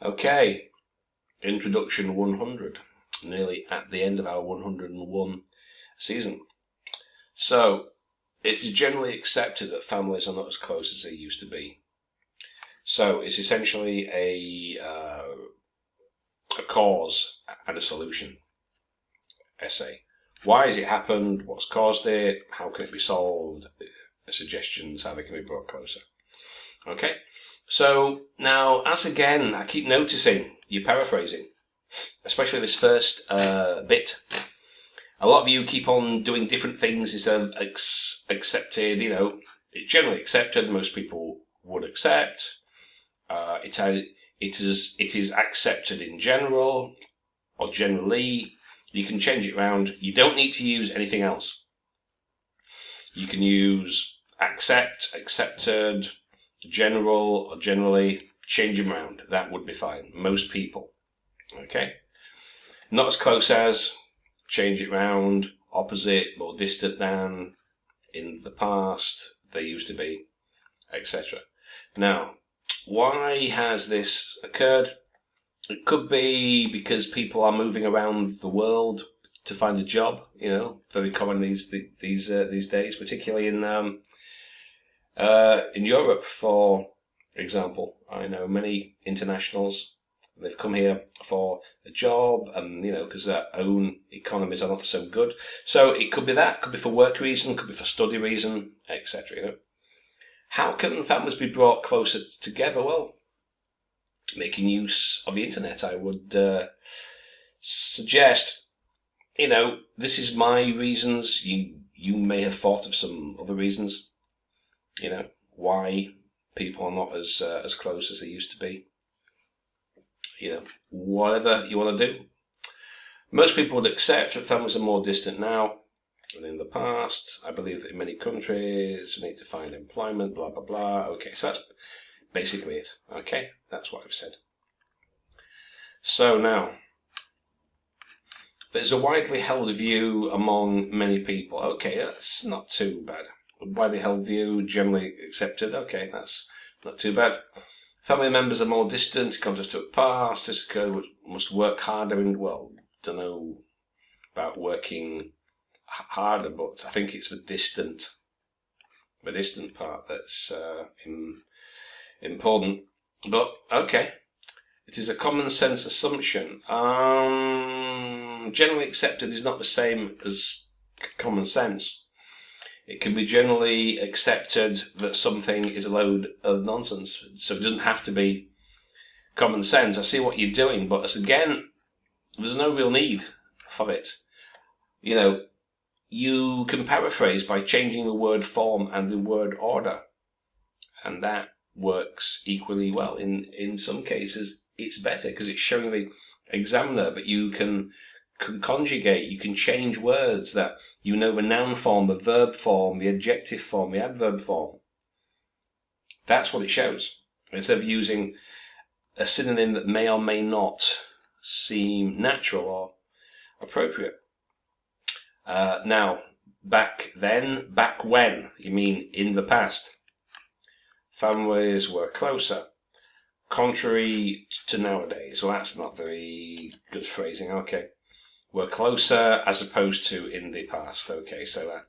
Okay, introduction 100, nearly at the end of our 101 season. So, it is generally accepted that families are not as close as they used to be. So, it's essentially a cause and a solution essay. Why has it happened? What's caused it? How can it be solved? Suggestions, how they can be brought closer. Okay, so now, as again, I keep noticing you're paraphrasing, especially this first bit. A lot of you keep on doing different things instead of accepted. It's generally accepted. Most people would accept. It is accepted in general or generally. You can change it around. You don't need to use anything else. You can use accept, accepted, general, or generally. Change them around. That would be fine. Most people. Okay? Not as close as, change it round, opposite, more distant than, in the past, they used to be, etc. Now, why has this occurred? It could be because people are moving around the world to find a job. Very common these days, particularly in Europe, for example. I know many internationals. They've come here for a job, and because their own economies are not so good. So it could be that, could be for work reason, could be for study reason, etc. How can families be brought closer together? Well, making use of the internet, I would suggest. This is my reasons. You may have thought of some other reasons. Why people are not as close as they used to be. Whatever you want to do. Most people would accept that families are more distant now than in the past. I believe that in many countries we need to find employment, blah, blah, blah. Okay, so that's basically it. Okay, that's what I've said. So now, there's a widely held view among many people. Okay, that's not too bad. A widely held view, generally accepted. Okay, that's not too bad. Family members are more distant in contrast to the past. This occurred must work harder and, don't know about working harder, but I think it's the distant part that's important. But, okay, it is a common sense assumption. Generally accepted is not the same as common sense. It can be generally accepted that something is a load of nonsense. So it doesn't have to be common sense. I see what you're doing, but again, there's no real need for it. You can paraphrase by changing the word form and the word order. And that works equally well. In some cases, it's better because it's showing the examiner, but you can conjugate, you can change words that the noun form, the verb form, the adjective form, the adverb form. That's what it shows. Instead of using a synonym that may or may not seem natural or appropriate. Now, back when, you mean in the past, families were closer, contrary to nowadays. Well, that's not very good phrasing. Okay. We're closer as opposed to in the past. Okay, so that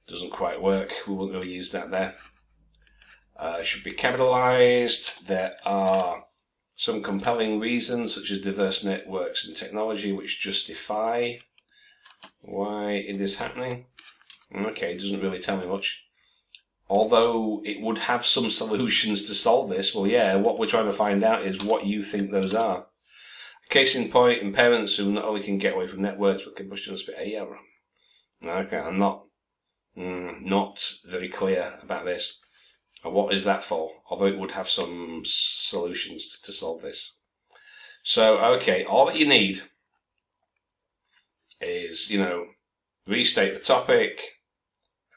doesn't quite work. We won't really use that there. Should be capitalized. There are some compelling reasons, such as diverse networks and technology, which justify why it is happening. Okay, it doesn't really tell me much. Although it would have some solutions to solve this. Well, yeah, what we're trying to find out is what you think those are. Case in point, in parents who not only can get away from networks, but can push them to spit a yell. Okay, I'm not very clear about this. What is that for? Although it would have some solutions to solve this. So, okay, all that you need is, restate the topic,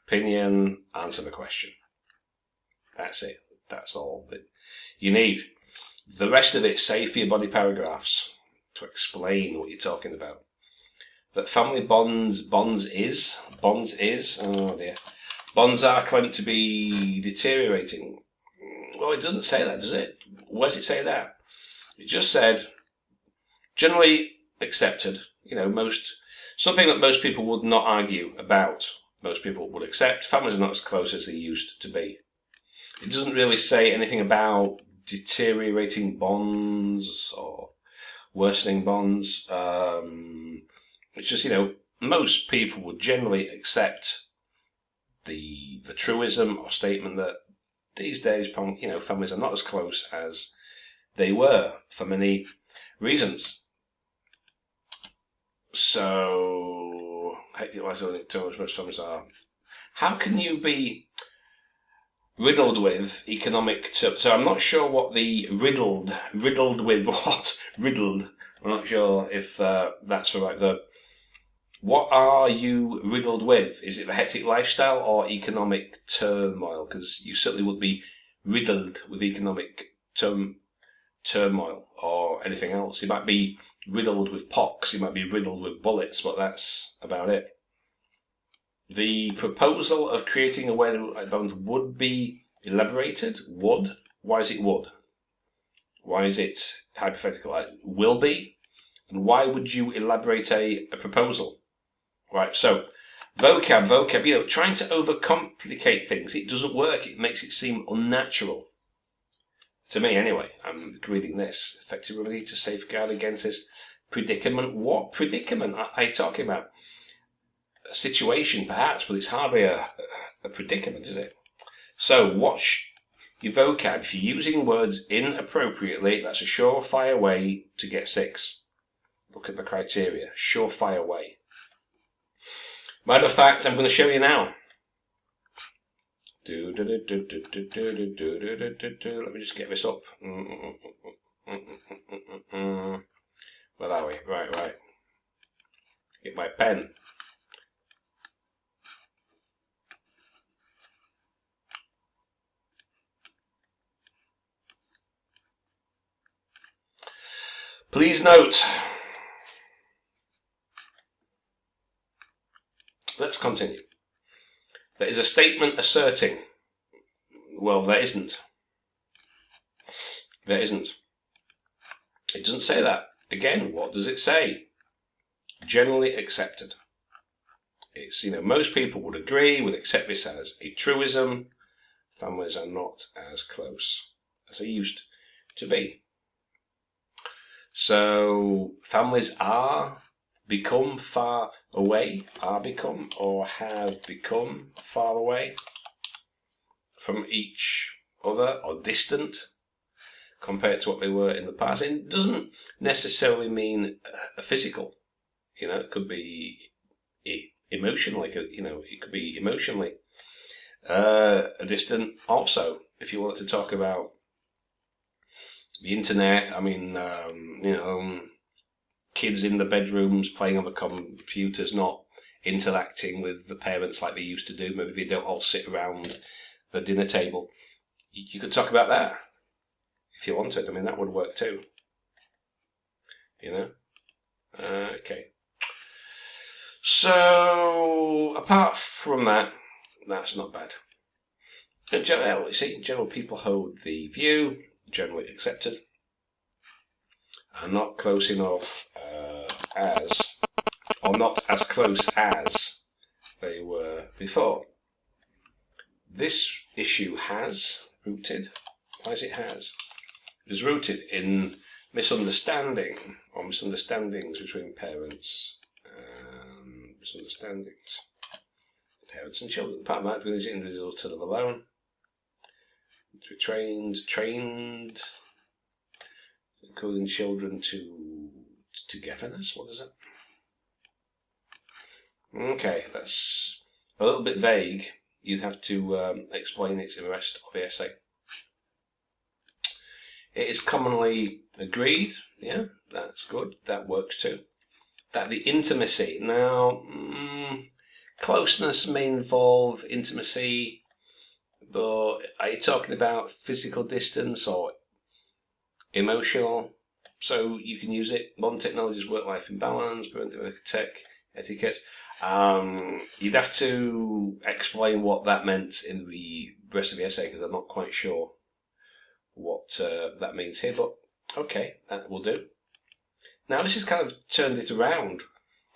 opinion, answer the question. That's it. That's all that you need. The rest of it, save for your body paragraphs to explain what you're talking about. But family bonds is, oh dear. Bonds are claimed to be deteriorating. Well, it doesn't say that, does it? Where does it say that? It just said, generally accepted, something that most people would not argue about. Most people would accept. Families are not as close as they used to be. It doesn't really say anything about deteriorating bonds or worsening bonds. It's just, most people would generally accept the truism or statement that these days, families are not as close as they were for many reasons. So, hectic life only too much families are. How can you be riddled with economic terms? So I'm not sure what the riddled with what? Riddled. I'm not sure if that's the right verb. What are you riddled with? Is it the hectic lifestyle or economic turmoil? Because you certainly would be riddled with economic turmoil or anything else. You might be riddled with pox, you might be riddled with bullets, but that's about it. The proposal of creating a weight bonds would be elaborated. Would? Why is it would? Why is it hypothetical? Will be? And why would you elaborate a proposal? Right, so vocab, trying to overcomplicate things, it doesn't work. It makes it seem unnatural. To me, anyway. I'm reading this. Effective remedy to safeguard against this predicament. What predicament are you talking about? A situation, perhaps, but it's hardly a predicament, is it? So, watch your vocab. If you're using words inappropriately, that's a surefire way to get 6. Look at the criteria. Surefire way. Matter of fact, I'm going to show you now. Let me just get this up. Where are we? Right. Get my pen. Please note. Let's continue. There is a statement asserting. Well, there isn't. There isn't. It doesn't say that. Again, what does it say? Generally accepted. It's, most people would agree, would accept this as a truism. Families are not as close as they used to be. So, families become far away, or have become far away from each other or distant compared to what they were in the past. And it doesn't necessarily mean physical. It could be emotional. It could be emotionally distant. Also, if you want to talk about the internet, kids in the bedrooms playing on the computers, not interacting with the parents like they used to do. Maybe they don't all sit around the dinner table. You could talk about that if you wanted. That would work too. Okay. So, apart from that, that's not bad. In general, people hold the view, generally accepted, are not close enough or not as close as they were before. This issue has rooted. Why is it has? It is rooted in misunderstanding or misunderstandings between parents. Misunderstandings. Parents and children. Part of that is individuals to live alone. To be trained, including children to togetherness. What is it? Okay, that's a little bit vague. You'd have to explain it in the rest of the essay. It is commonly agreed, yeah, that's good, that works too, that the intimacy, now, closeness may involve intimacy, but are you talking about physical distance or emotional? So you can use it. Modern technologies, work-life imbalance, preventive tech, etiquette. You'd have to explain what that meant in the rest of the essay because I'm not quite sure what that means here, but Okay, that will do. Now this has kind of turned it around.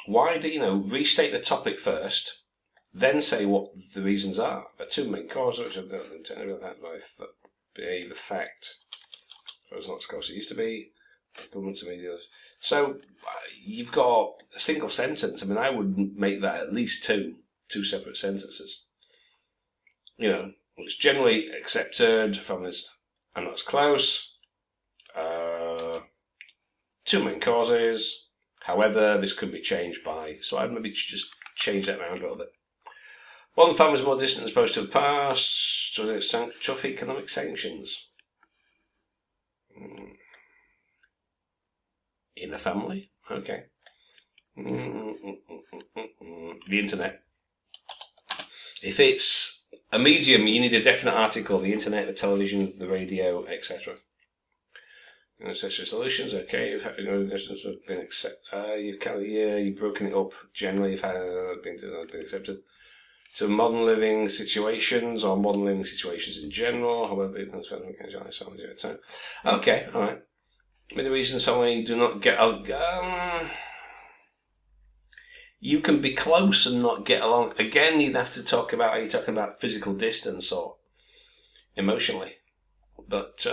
Why do restate the topic first, then say what the reasons are? The two main causes which that be the fact. So it's not as close as it used to be. Government to media. So you've got a single sentence. I mean, I would make that at least two separate sentences. It's generally accepted. Families are not as close. Two main causes. However, this could be changed by. So I'd maybe just change that around a little bit. One family is more distant as opposed to the past. So there's tough economic sanctions. In a family? Okay. The internet. If it's a medium, you need a definite article. The internet, the television, the radio, etc. Accessory solutions. Okay, you've been accepted. You've broken it up. Generally, you've been accepted. So modern living situations or modern living situations in general. However, okay, all right. Many reasons family do not get along. You can be close and not get along. Again, you'd have to talk about, are you talking about physical distance or emotionally? But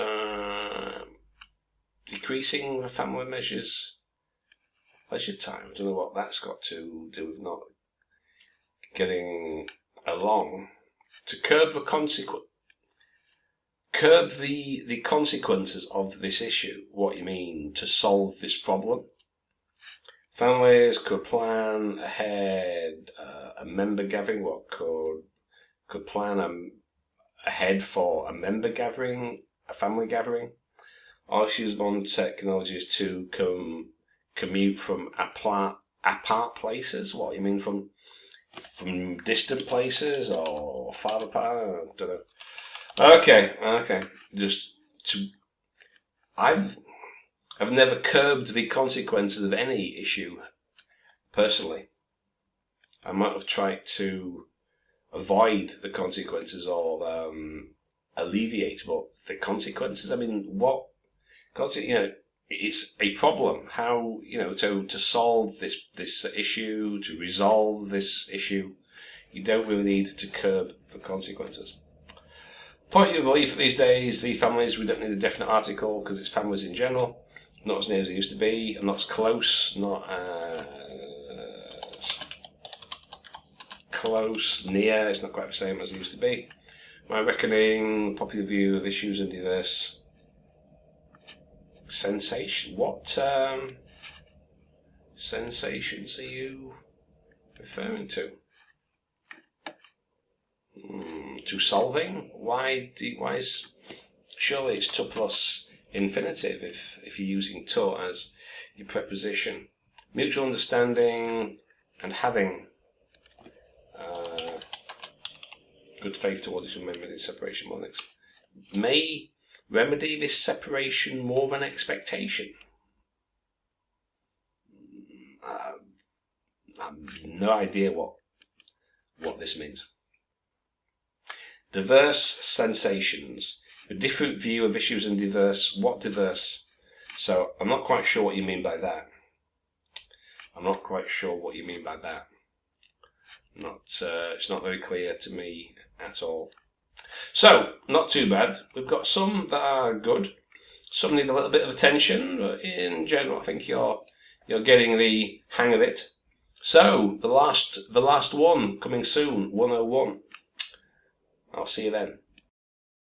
decreasing the family measures, leisure time, I don't know what that's got to do with not getting along. To curb the consequences of this issue. What you mean to solve this problem? Families could plan ahead a member gathering. What could plan ahead for a member gathering, a family gathering, or use modern technologies to commute from apart places. What you mean from distant places or far apart? I don't know. Okay. I've never curbed the consequences of any issue personally. I might have tried to avoid the consequences or alleviate, but the consequences. I mean, what? It's a problem. How to solve this issue, to resolve this issue, you don't really need to curb the consequences. Positive belief these days, the families, we don't need a definite article because it's families in general, not as near as it used to be, and not as close, near, it's not quite the same as it used to be. My reckoning, popular view of issues and diverse sensation. What sensations are you referring to? To solving? Why is surely it's to plus infinitive if you're using to as your preposition. Mutual understanding and having good faith towards each other, remedy separation more than may remedy this separation more than expectation. I have no idea what this means. Diverse sensations, a different view of issues and diverse. What diverse? So I'm not quite sure what you mean by that. It's not very clear to me at all. So, not too bad. We've got some that are good. Some need a little bit of attention, but in general I think you're getting the hang of it. So, the last one coming soon, 101. I'll see you then.